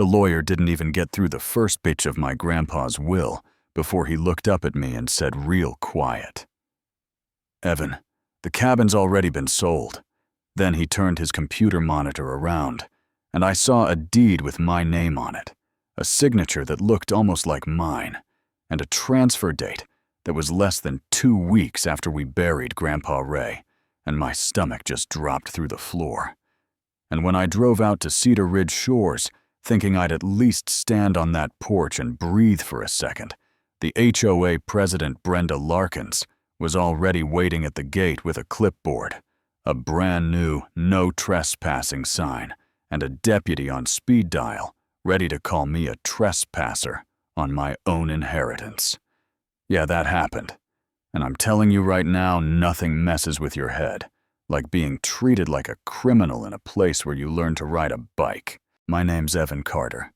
The lawyer didn't even get through the first page of my grandpa's will before he looked up at me and said real quiet, "Evan, the cabin's already been sold." Then he turned his computer monitor around, and I saw a deed with my name on it, a signature that looked almost like mine, and a transfer date that was less than 2 weeks after we buried Grandpa Ray, and my stomach just dropped through the floor. And when I drove out to Cedar Ridge Shores, thinking I'd at least stand on that porch and breathe for a second, the HOA president, Brenda Larkins, was already waiting at the gate with a clipboard, a brand new no trespassing sign, and a deputy on speed dial, ready to call me a trespasser on my own inheritance. Yeah, that happened. And I'm telling you right now, nothing messes with your head, like being treated like a criminal in a place where you learn to ride a bike. My name's Evan Carter.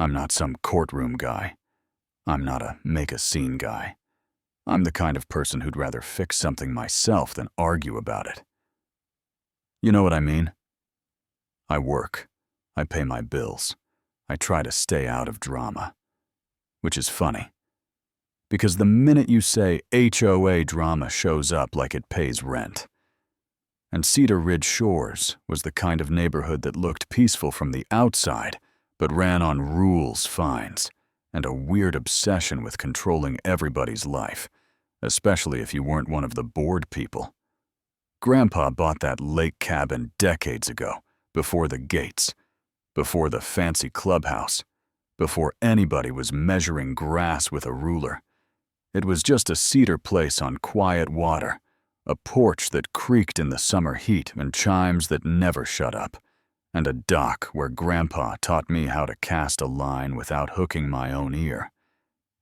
I'm not some courtroom guy. I'm not a make-a-scene guy. I'm the kind of person who'd rather fix something myself than argue about it. You know what I mean? I work. I pay my bills. I try to stay out of drama. Which is funny, because the minute you say HOA drama shows up like it pays rent. And Cedar Ridge Shores was the kind of neighborhood that looked peaceful from the outside, but ran on rules, fines, and a weird obsession with controlling everybody's life, especially if you weren't one of the bored people. Grandpa bought that lake cabin decades ago, before the gates, before the fancy clubhouse, before anybody was measuring grass with a ruler. It was just a cedar place on quiet water, a porch that creaked in the summer heat and chimes that never shut up, and a dock where Grandpa taught me how to cast a line without hooking my own ear.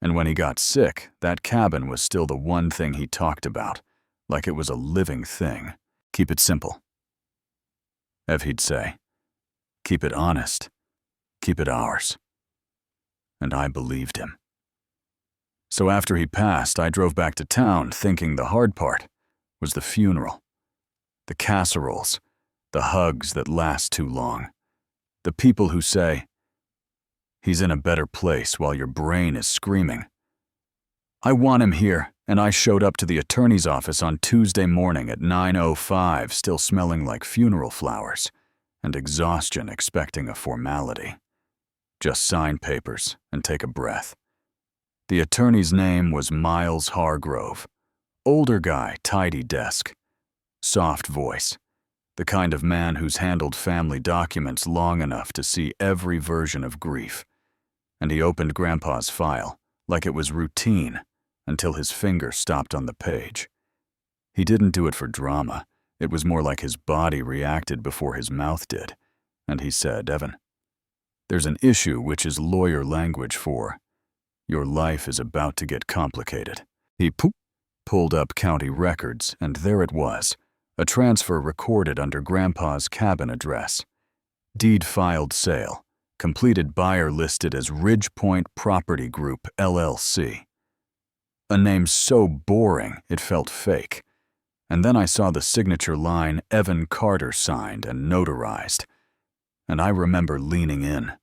And when he got sick, that cabin was still the one thing he talked about, like it was a living thing. Keep it simple. Ev, he'd say. Keep it honest. Keep it ours. And I believed him. So after he passed, I drove back to town thinking the hard part was the funeral. The casseroles, the hugs that last too long, the people who say, "He's in a better place," while your brain is screaming, "I want him here," and I showed up to the attorney's office on Tuesday morning at 9:05, still smelling like funeral flowers, and exhaustion expecting a formality. Just sign papers and take a breath. The attorney's name was Miles Hargrove. Older guy, tidy desk. Soft voice. The kind of man who's handled family documents long enough to see every version of grief. And he opened Grandpa's file, like it was routine, until his finger stopped on the page. He didn't do it for drama. It was more like his body reacted before his mouth did. And he said, "Evan, there's an issue which is lawyer language for your life is about to get complicated." He pulled up county records, and there it was, a transfer recorded under Grandpa's cabin address. Deed filed sale. Completed buyer listed as Ridgepoint Property Group, LLC. A name so boring it felt fake. And then I saw the signature line Evan Carter signed and notarized. And I remember leaning in,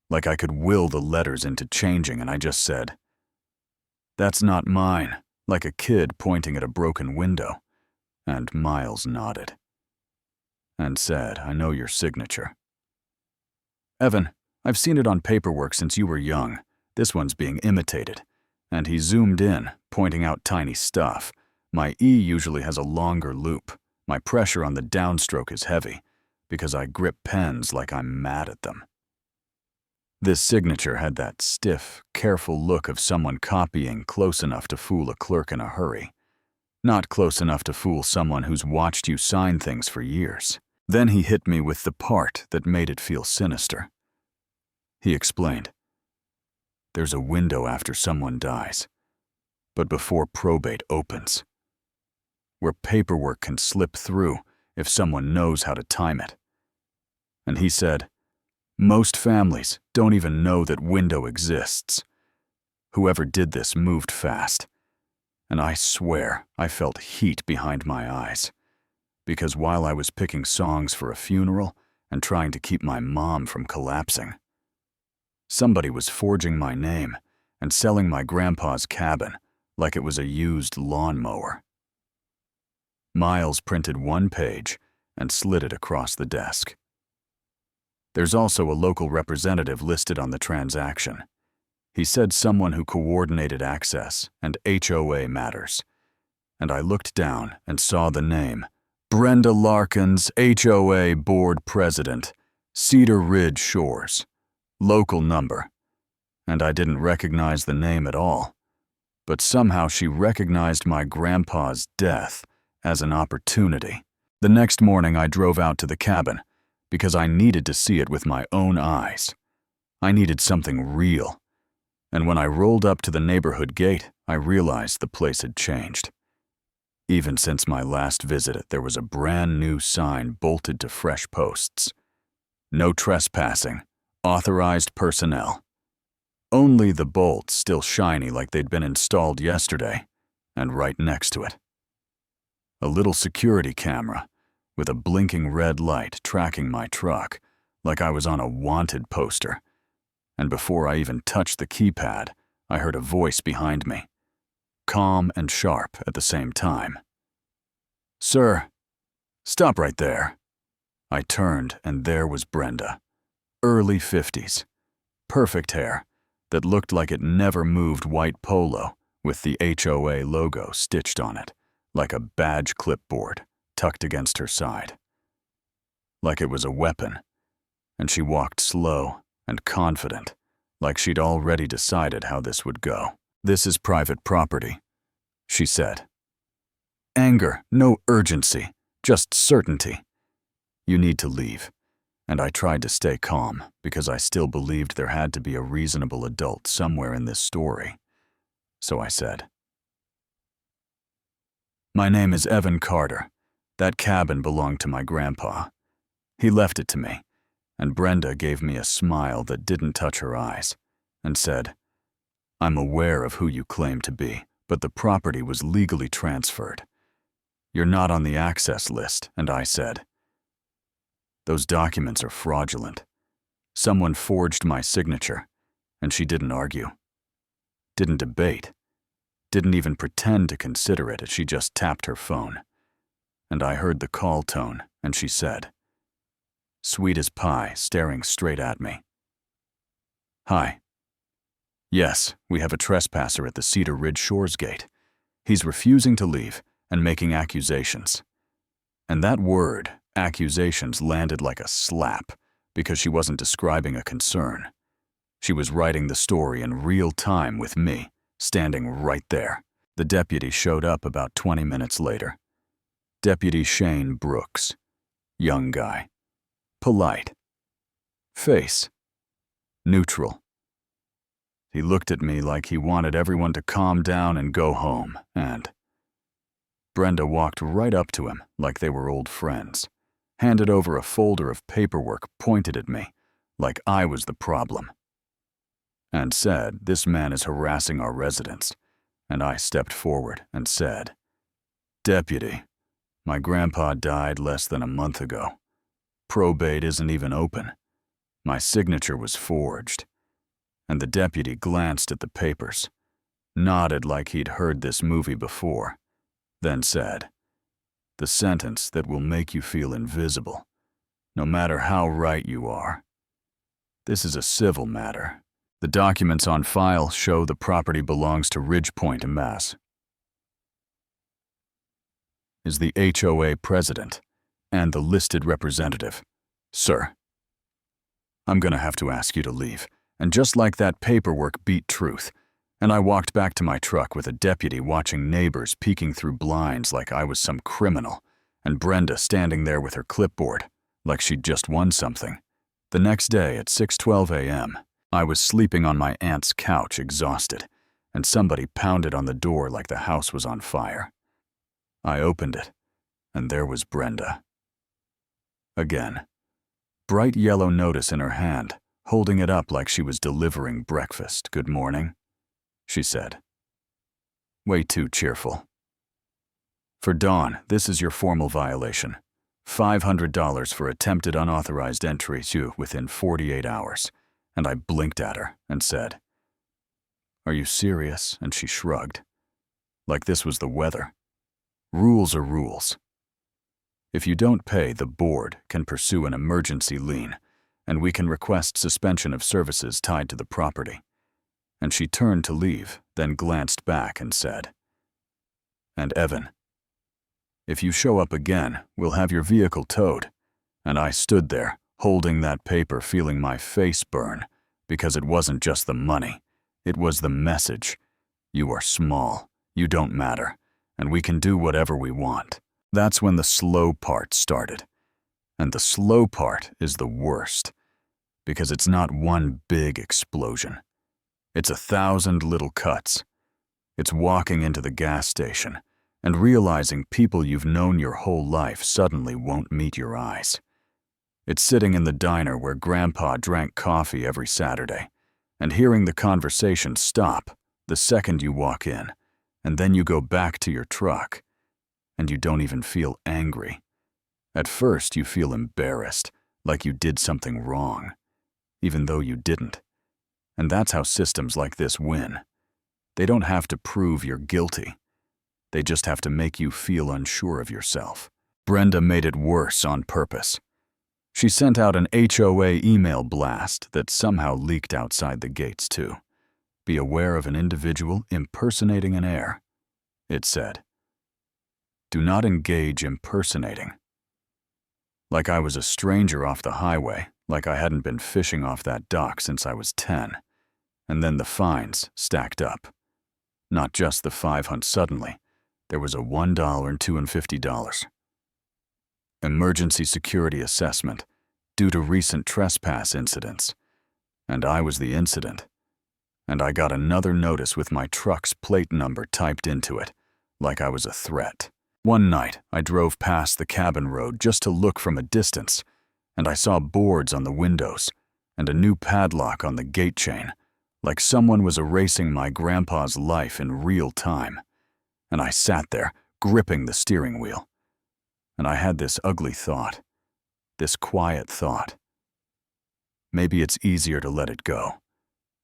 like I could will the letters into changing, and I just said, "That's not mine," like a kid pointing at a broken window. And Miles nodded and said, "I know your signature." "Evan, I've seen it on paperwork since you were young. This one's being imitated." And he zoomed in, pointing out tiny stuff. My E usually has a longer loop. My pressure on the downstroke is heavy, because I grip pens like I'm mad at them. This signature had that stiff, careful look of someone copying close enough to fool a clerk in a hurry. Not close enough to fool someone who's watched you sign things for years. Then he hit me with the part that made it feel sinister. He explained, "There's a window after someone dies, but before probate opens, where paperwork can slip through if someone knows how to time it." And he said, "Most families don't even know that window exists. Whoever did this moved fast." And I swear I felt heat behind my eyes, because while I was picking songs for a funeral and trying to keep my mom from collapsing, Somebody was forging my name and selling my grandpa's cabin like it was a used lawnmower. Miles printed one page and slid it across the desk. There's also a local representative listed on the transaction. He said someone who coordinated access and HOA matters. And I looked down and saw the name, Brenda Larkins, HOA Board President, Cedar Ridge Shores, local number. And I didn't recognize the name at all. But somehow she recognized my grandpa's death as an opportunity. The next morning I drove out to the cabin because I needed to see it with my own eyes. I needed something real. And when I rolled up to the neighborhood gate, I realized the place had changed. Even since my last visit, there was a brand new sign bolted to fresh posts. No trespassing. Authorized personnel. Only the bolts still shiny like they'd been installed yesterday, and right next to it, a little security camera with a blinking red light tracking my truck like I was on a wanted poster. And before I even touched the keypad, I heard a voice behind me, calm and sharp at the same time. "Sir, stop right there." I turned, and there was Brenda, early 50s, perfect hair that looked like it never moved, white polo with the HOA logo stitched on it, like a badge clipboard tucked against her side. Like it was a weapon, and she walked slow and confident, like she'd already decided how this would go. "This is private property," she said. "Anger, no urgency, just certainty. You need to leave." And I tried to stay calm because I still believed there had to be a reasonable adult somewhere in this story. So I said, "My name is Evan Carter. That cabin belonged to my grandpa. He left it to me." And Brenda gave me a smile that didn't touch her eyes and said, "I'm aware of who you claim to be, but the property was legally transferred. You're not on the access list." And I said, "Those documents are fraudulent. Someone forged my signature," and she didn't argue, didn't debate, didn't even pretend to consider it. She just tapped her phone. And I heard the call tone, and she said, sweet as pie, staring straight at me, "Hi. Yes, we have a trespasser at the Cedar Ridge Shores gate. He's refusing to leave and making accusations." And that word, accusations, landed like a slap because she wasn't describing a concern. She was writing the story in real time with me, standing right there. The deputy showed up about 20 minutes later. Deputy Shane Brooks. Young guy. Polite. Face. Neutral. He looked at me like he wanted everyone to calm down and go home, and Brenda walked right up to him like they were old friends, handed over a folder of paperwork, pointed at me like I was the problem, and said, "This man is harassing our residents." And I stepped forward and said, "Deputy, my grandpa died less than a month ago. Probate isn't even open. My signature was forged." And the deputy glanced at the papers, nodded like he'd heard this movie before, then said, "The sentence that will make you feel invisible, no matter how right you are. This is a civil matter. The documents on file show the property belongs to Ridgepoint and Mass. Is the HOA president and the listed representative. Sir, I'm gonna have to ask you to leave." And just like that, paperwork beat truth, and I walked back to my truck with a deputy watching neighbors peeking through blinds like I was some criminal, and Brenda standing there with her clipboard like she'd just won something. The next day at 6:12 a.m., I was sleeping on my aunt's couch, exhausted, and somebody pounded on the door like the house was on fire. I opened it, and there was Brenda. Again, bright yellow notice in her hand, holding it up like she was delivering breakfast. "Good morning," she said. Way too cheerful. "For Dawn, this is your formal violation. $500 for attempted unauthorized entry to within 48 hours, And I blinked at her and said, "Are you serious?" And she shrugged. Like this was the weather. Rules are rules. If you don't pay, the board can pursue an emergency lien, and we can request suspension of services tied to the property. And she turned to leave, then glanced back and said, "And Evan, if you show up again, we'll have your vehicle towed." And I stood there, holding that paper, feeling my face burn, because it wasn't just the money, it was the message. You are small, you don't matter, and we can do whatever we want. That's when the slow part started. And the slow part is the worst, because it's not one big explosion. It's 1,000 little cuts. It's walking into the gas station and realizing people you've known your whole life suddenly won't meet your eyes. It's sitting in the diner where Grandpa drank coffee every Saturday and hearing the conversation stop the second you walk in, and then you go back to your truck, and you don't even feel angry. At first, you feel embarrassed, like you did something wrong, even though you didn't. And that's how systems like this win. They don't have to prove you're guilty. They just have to make you feel unsure of yourself. Brenda made it worse on purpose. She sent out an HOA email blast that somehow leaked outside the gates too. Be aware of an individual impersonating an heir. It said, "Do not engage impersonating." Like I was a stranger off the highway, like I hadn't been fishing off that dock since I was 10. And then the fines stacked up. Not just the 500 suddenly. There was a $1 and $250. Emergency security assessment due to recent trespass incidents. And I was the incident. And I got another notice with my truck's plate number typed into it, like I was a threat. One night, I drove past the cabin road just to look from a distance, and I saw boards on the windows and a new padlock on the gate chain, like someone was erasing my grandpa's life in real time. And I sat there, gripping the steering wheel. And I had this ugly thought, this quiet thought. Maybe it's easier to let it go.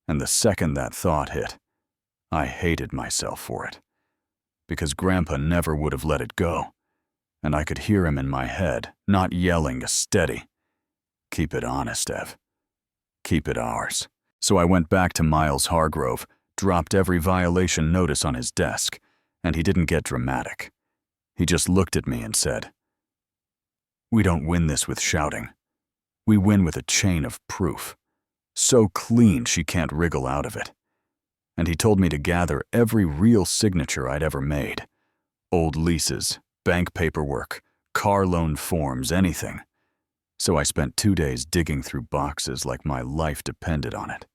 And the second that thought hit, I hated myself for it. Because Grandpa never would have let it go. And I could hear him in my head, not yelling, steady. "Keep it honest, Ev. Keep it ours." So I went back to Miles Hargrove, dropped every violation notice on his desk, and he didn't get dramatic. He just looked at me and said, "We don't win this with shouting. We win with a chain of proof. So clean she can't wriggle out of it." And he told me to gather every real signature I'd ever made. Old leases, bank paperwork, car loan forms, anything. So I spent 2 days digging through boxes like my life depended on it,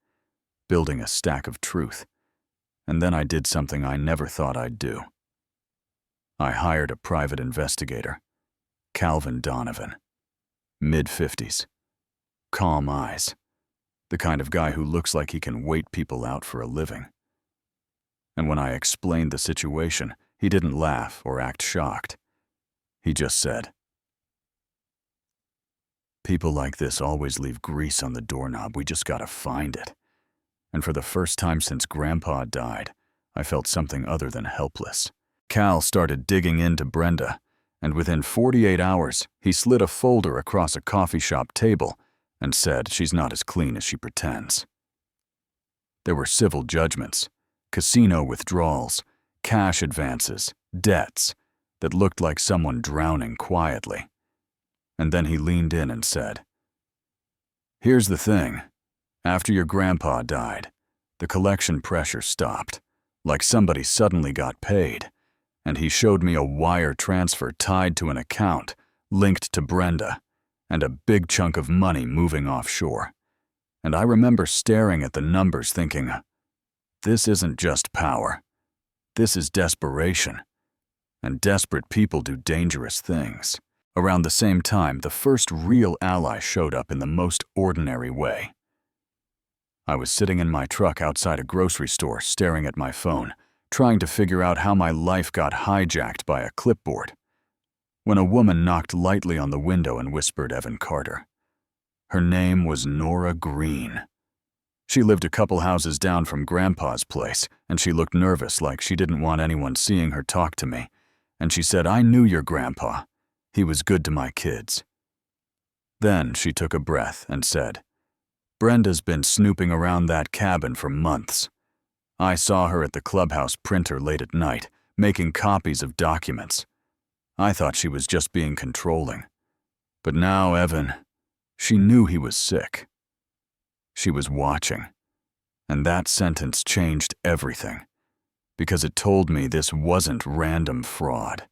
building a stack of truth. And then I did something I never thought I'd do. I hired a private investigator, Calvin Donovan, mid-50s, calm eyes, the kind of guy who looks like he can wait people out for a living. And when I explained the situation, he didn't laugh or act shocked. He just said, "People like this always leave grease on the doorknob. We just gotta find it." And for the first time since Grandpa died, I felt something other than helpless. Cal started digging into Brenda, and within 48 hours, he slid a folder across a coffee shop table and said she's not as clean as she pretends. There were civil judgments, casino withdrawals, cash advances, debts that looked like someone drowning quietly. And then he leaned in and said, "Here's the thing. After your grandpa died, the collection pressure stopped, like somebody suddenly got paid, and he showed me a wire transfer tied to an account linked to Brenda, and a big chunk of money moving offshore. And I remember staring at the numbers thinking, this isn't just power. This is desperation. And desperate people do dangerous things." Around the same time, the first real ally showed up in the most ordinary way. I was sitting in my truck outside a grocery store staring at my phone, trying to figure out how my life got hijacked by a clipboard, when a woman knocked lightly on the window and whispered Evan Carter. Her name was Nora Green. She lived a couple houses down from Grandpa's place, and she looked nervous, like she didn't want anyone seeing her talk to me. And she said, "I knew your grandpa. He was good to my kids." Then she took a breath and said, "Brenda's been snooping around that cabin for months. I saw her at the clubhouse printer late at night, making copies of documents. I thought she was just being controlling. But now, Evan, she knew he was sick. She was watching. And that sentence changed everything, because it told me this wasn't random fraud.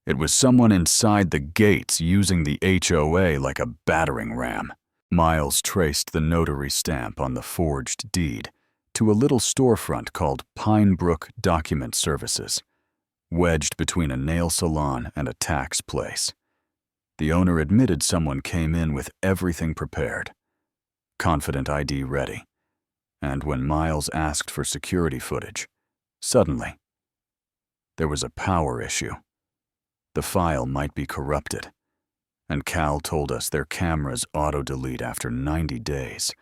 It was someone inside the gates using the HOA like a battering ram." Miles traced the notary stamp on the forged deed to a little storefront called Pine Brook Document Services, wedged between a nail salon and a tax place. The owner admitted someone came in with everything prepared, confident ID ready, and when Miles asked for security footage, suddenly, there was a power issue. The file might be corrupted, and Cal told us their cameras auto-delete after 90 days,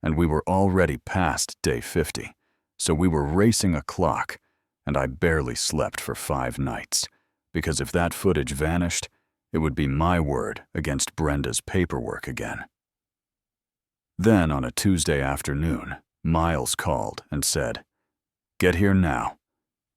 and we were already past day 50, so we were racing a clock, and I barely slept for 5 nights, because if that footage vanished, it would be my word against Brenda's paperwork again. Then on a Tuesday afternoon, Miles called and said, "Get here now,"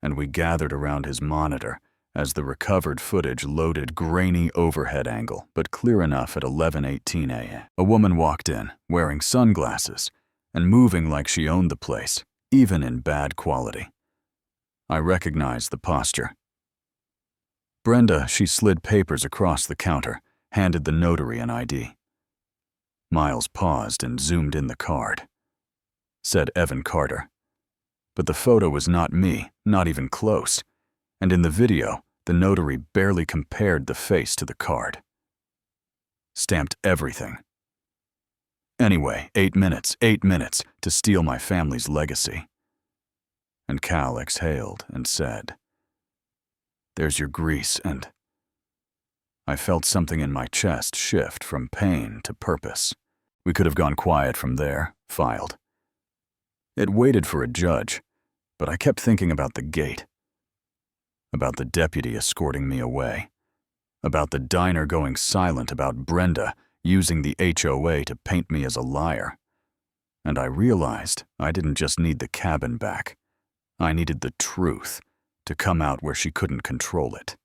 and we gathered around his monitor as the recovered footage loaded grainy overhead angle, but clear enough at 11:18 a.m. A woman walked in, wearing sunglasses, and moving like she owned the place, even in bad quality. I recognized the posture. Brenda, she slid papers across the counter, handed the notary an ID. Miles paused and zoomed in the card. Said Evan Carter. But the photo was not me, not even close. And in the video, the notary barely compared the face to the card. Stamped everything. Anyway, 8 minutes to steal my family's legacy. And Cal exhaled and said, "There's your grease," and I felt something in my chest shift from pain to purpose. We could have gone quiet from there, filed. It waited for a judge, but I kept thinking about the gate. About the deputy escorting me away. About the diner going silent about Brenda using the HOA to paint me as a liar. And I realized I didn't just need the cabin back. I needed the truth to come out where she couldn't control it.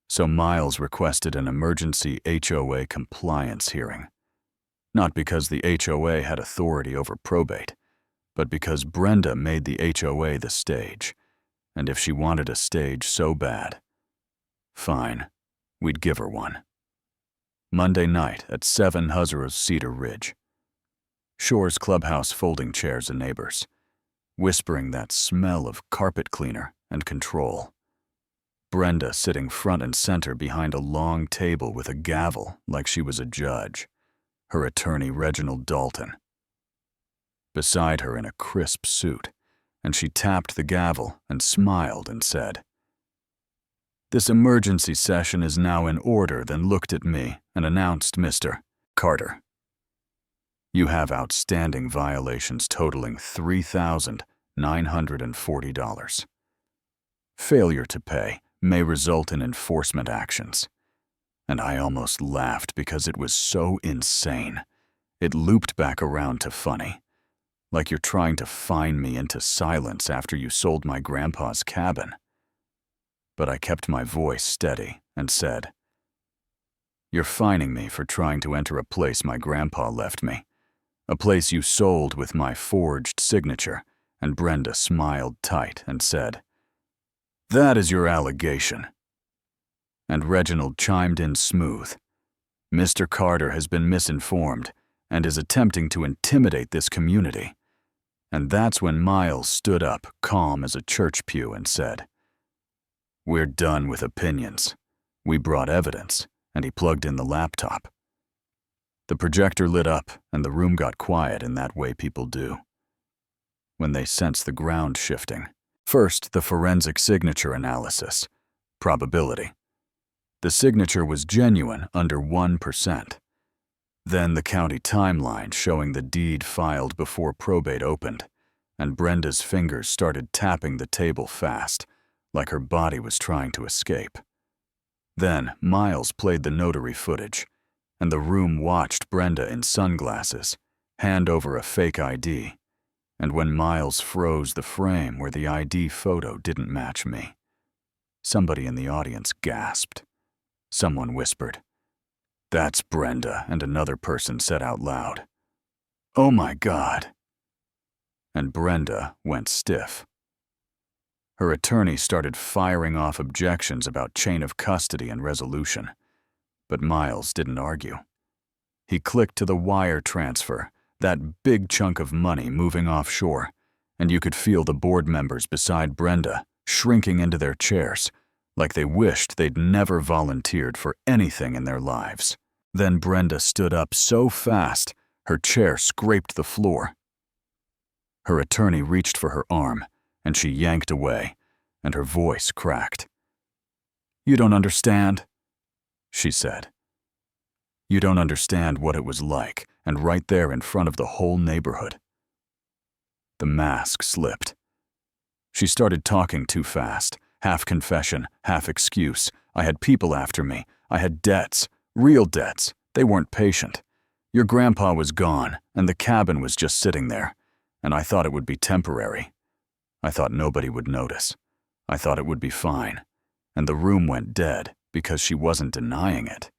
So Miles requested an emergency HOA compliance hearing. Not because the HOA had authority over probate, but because Brenda made the HOA the stage. And if she wanted a stage so bad, fine, we'd give her one. Monday night at 7 Huzzaros Cedar Ridge. Shore's clubhouse folding chairs and neighbors, whispering that smell of carpet cleaner and control. Brenda sitting front and center behind a long table with a gavel like she was a judge, her attorney Reginald Dalton. Beside her in a crisp suit, and she tapped the gavel and smiled and said, "This emergency session is now in order," then looked at me and announced, "Mr. Carter, you have outstanding violations totaling $3,940. Failure to pay may result in enforcement actions." And I almost laughed because it was so insane. It looped back around to funny. Like you're trying to fine me into silence after you sold my grandpa's cabin. But I kept my voice steady and said, "You're fining me for trying to enter a place my grandpa left me. A place you sold with my forged signature." And Brenda smiled tight and said, "That is your allegation." And Reginald chimed in smooth. "Mr. Carter has been misinformed and is attempting to intimidate this community." And that's when Miles stood up, calm as a church pew, and said, "We're done with opinions. We brought evidence," and he plugged in the laptop. The projector lit up, and the room got quiet in that way people do when they sense the ground shifting. First, the forensic signature analysis. Probability. The signature was genuine under 1%. Then the county timeline showing the deed filed before probate opened, and Brenda's fingers started tapping the table fast, like her body was trying to escape. Then Miles played the notary footage, and the room watched Brenda in sunglasses, hand over a fake ID, and when Miles froze the frame where the ID photo didn't match me, somebody in the audience gasped. Someone whispered, "That's Brenda," and another person said out loud, "Oh my God." And Brenda went stiff. Her attorney started firing off objections about chain of custody and resolution, but Miles didn't argue. He clicked to the wire transfer, that big chunk of money moving offshore, and you could feel the board members beside Brenda shrinking into their chairs, like they wished they'd never volunteered for anything in their lives. Then Brenda stood up so fast, her chair scraped the floor. Her attorney reached for her arm, and she yanked away, and her voice cracked. "You don't understand," she said. "You don't understand what it was like, and right there in front of the whole neighborhood." The mask slipped. She started talking too fast, half confession, half excuse. "I had people after me. I had debts, real debts. They weren't patient. Your grandpa was gone, and the cabin was just sitting there, and I thought it would be temporary. I thought nobody would notice. I thought it would be fine. And the room went dead because she wasn't denying it.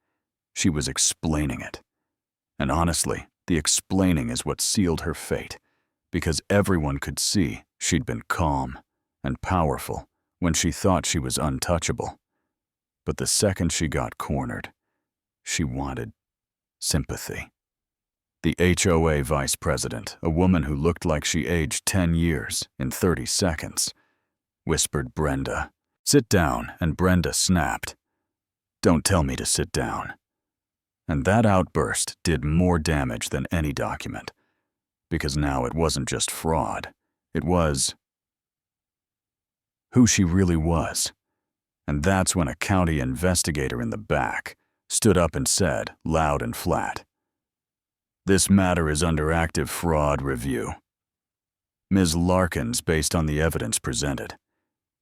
She was explaining it. And honestly, the explaining is what sealed her fate, because everyone could see she'd been calm and powerful when she thought she was untouchable. But the second she got cornered, she wanted sympathy. The HOA vice president, a woman who looked like she aged 10 years in 30 seconds, whispered Brenda, "Sit down," and Brenda snapped, "Don't tell me to sit down." And that outburst did more damage than any document, because now it wasn't just fraud, it was who she really was. And that's when a county investigator in the back stood up and said, loud and flat, "This matter is under active fraud review. Ms. Larkins, based on the evidence presented,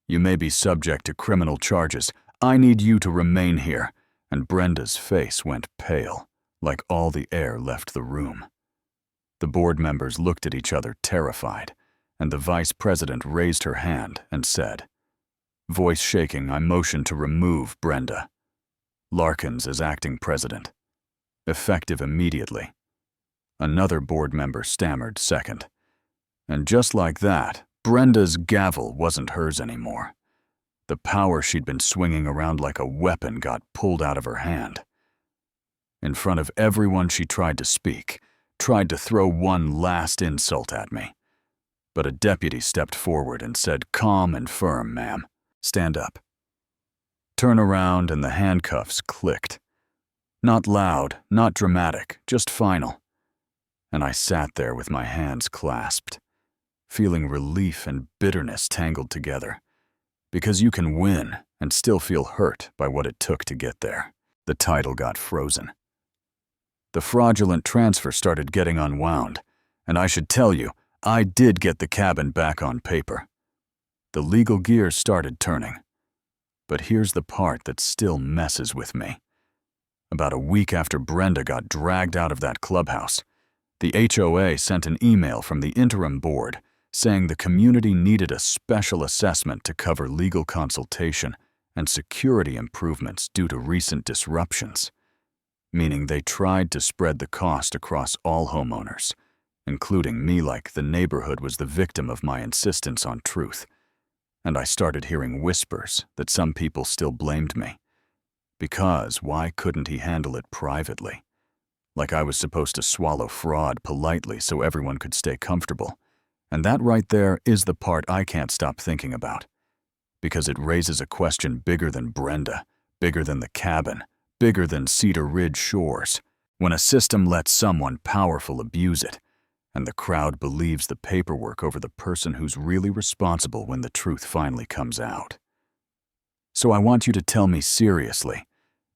you may be subject to criminal charges. I need you to remain here." And Brenda's face went pale, like all the air left the room. The board members looked at each other terrified, and the vice president raised her hand and said, voice shaking, "I motion to remove Brenda Larkins as acting president, effective immediately." Another board member stammered second. And just like that, Brenda's gavel wasn't hers anymore. The power she'd been swinging around like a weapon got pulled out of her hand. In front of everyone she tried to speak, tried to throw one last insult at me. But a deputy stepped forward and said, "Calm and firm, ma'am. Stand up." Turn around, and the handcuffs clicked. Not loud, not dramatic, just final. And I sat there with my hands clasped, feeling relief and bitterness tangled together. Because you can win and still feel hurt by what it took to get there. The title got frozen. The fraudulent transfer started getting unwound, and I should tell you, I did get the cabin back on paper. The legal gears started turning. But here's the part that still messes with me. About a week after Brenda got dragged out of that clubhouse, the HOA sent an email from the interim board saying the community needed a special assessment to cover legal consultation and security improvements due to recent disruptions, meaning they tried to spread the cost across all homeowners, including me, like the neighborhood was the victim of my insistence on truth. And I started hearing whispers that some people still blamed me. Because why couldn't he handle it privately? Like I was supposed to swallow fraud politely so everyone could stay comfortable. And that right there is the part I can't stop thinking about, because it raises a question bigger than Brenda, bigger than the cabin, bigger than Cedar Ridge shores. When a system lets someone powerful abuse it, and the crowd believes the paperwork over the person who's really responsible when the truth finally comes out. So I want you to tell me seriously,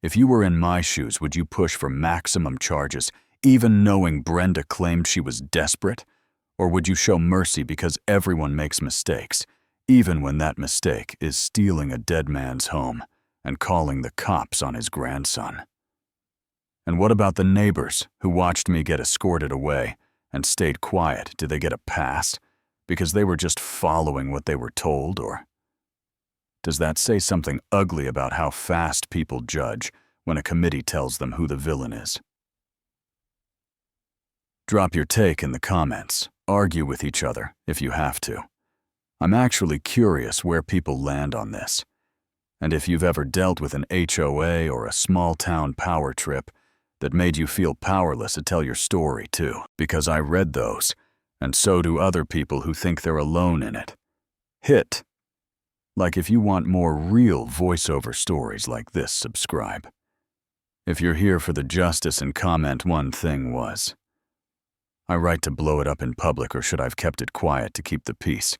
if you were in my shoes, would you push for maximum charges, even knowing Brenda claimed she was desperate? Or would you show mercy because everyone makes mistakes, even when that mistake is stealing a dead man's home and calling the cops on his grandson? And what about the neighbors who watched me get escorted away and stayed quiet? Did they get a pass because they were just following what they were told? Or does that say something ugly about how fast people judge when a committee tells them who the villain is? Drop your take in the comments. Argue with each other if you have to. I'm actually curious where people land on this. And if you've ever dealt with an HOA or a small-town power trip that made you feel powerless to tell your story too, because I read those, and so do other people who think they're alone in it. Hit. Like if you want more real voiceover stories like this, subscribe. If you're here for the justice and comment one thing was, I right to blow it up in public or should I have kept it quiet to keep the peace?